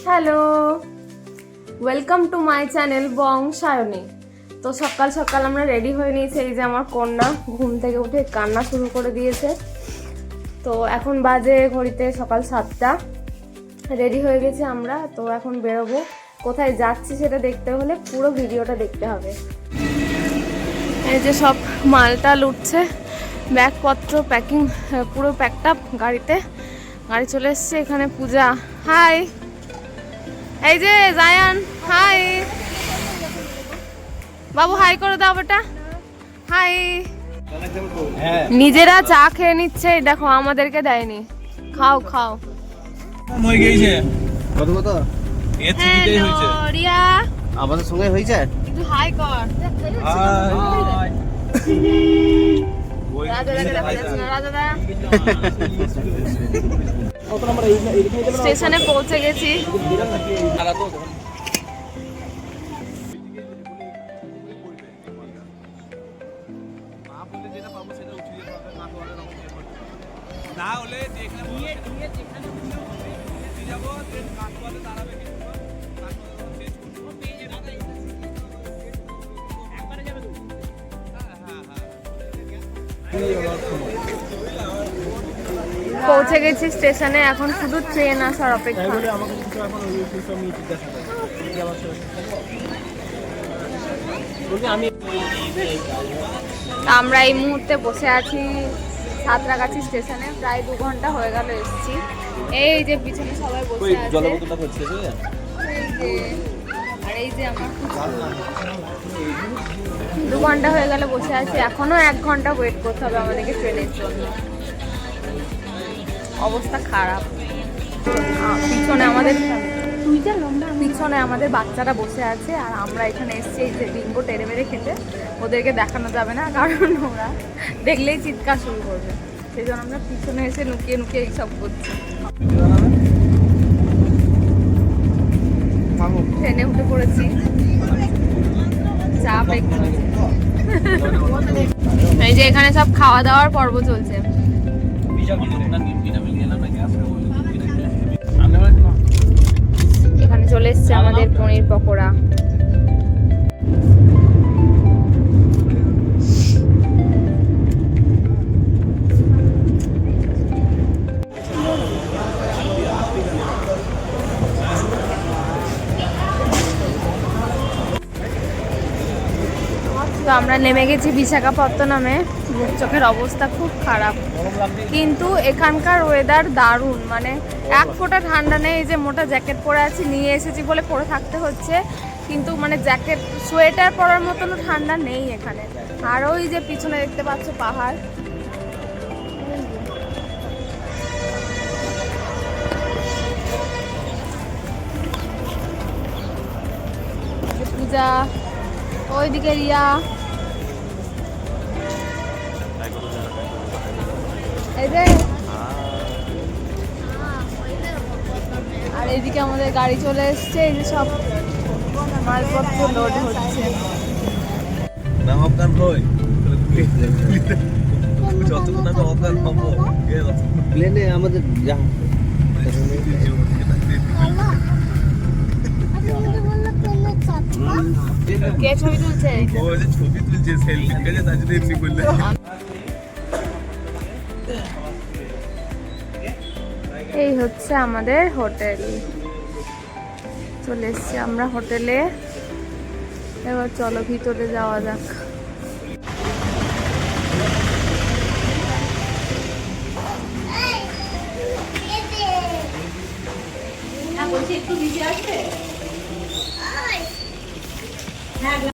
Hello, welcome to my channel Bong Sayani. তো সকাল সকাল আমরা রেডি হয়ে নিয়েছি। এই যে আমার কন্যা ঘুম থেকে উঠে কান্না শুরু করে দিয়েছে। তো এখন বাজে ঘড়িতে সকাল 7টা। রেডি হয়ে গেছি আমরা। তো এখন বেরোবো। কোথায় যাচ্ছি সেটা দেখতে হলে পুরো ভিডিওটা দেখতে হবে। এই যে সব মালটা লুটছে, ব্যাগপত্র প্যাকিং পুরো প্যাকড গাড়িতে। গাড়ি চলে এসছে। এখানে পূজা, হাই। এই যে জায়ান, হাই। বাবু হাই করে দাও বেটা, হাই। নিজেরা চা খেয়ে নিচ্ছে, দেখো আমাদেরকে দেয়নি। খাও খাও। কত কত রিয়া আমাদের সঙ্গে হয়েছে। একটু হাই কর। স্টেশনে পৌঁছে গেছি। পৌঁছে গেছি স্টেশনে, এখন শুধু ট্রেন আসার অপেক্ষা। আমরা এই মুহূর্তে বসে আছি সাঁতরাগাছি স্টেশনে। প্রায় 2 ঘন্টা হয়ে গেল এসেছি। এই যে পিছনে সবাই বসে আছে। আর এই যে আমার 2 ঘন্টা হয়ে গেল বসে আছি। এখনো 1 ঘন্টা ওয়েট করতে হবে আমাদেরকে ট্রেনের জন্য। অবস্থা খারাপ। পিছনে আমাদের বাচ্চারা বসে আছে, আর আমরা এখানে এসেছি এই যে বিঙ্গো টেরে মেরে খেতে। ওদেরকে দেখানো যাবে না, কারণ ওরা দেখলেই চিৎকার শুরু করবে। সেই জন্য আমরা পিছনে এসে লুকিয়ে লুকিয়ে এইসব করছি। ট্রেনে উঠে পড়েছি, চা ব্রেক করেছি। এই যে এখানে সব খাওয়া দাওয়ার পর্ব চলছে। এখানে চলে এসছে আমাদের পনির পকোড়া। তো আমরা নেমে গেছি বিশাখাপত্তনমে। চোখের অবস্থা খুব খারাপ, কিন্তু এখানকার ওয়েদার দারুণ। মানে 1 ফোঁটা ঠান্ডা নেই। এই যে মোটা জ্যাকেট পরে আছি, নিয়ে এসেছি বলে পরে থাকতে হচ্ছে, কিন্তু মানে জ্যাকেট সোয়েটার পরার মতনও ঠান্ডা নেই এখানে। আর ওই যে পিছনে দেখতে পাচ্ছ পাহাড়। পূজা, ওইদিকে রিয়া। এই যে আর এইদিকে আমাদের গাড়ি চলে এসছে। এই যে সব মালপত্র লোড হচ্ছে। প্লেনে আমাদের কে ছবি তুলছে? এই হচ্ছে আমাদের হোটেল। চলে এসছি আমরা হোটেলে। এবার চলো ভিতরে যাওয়া যাক। বলছি একটু নিচে আসবে।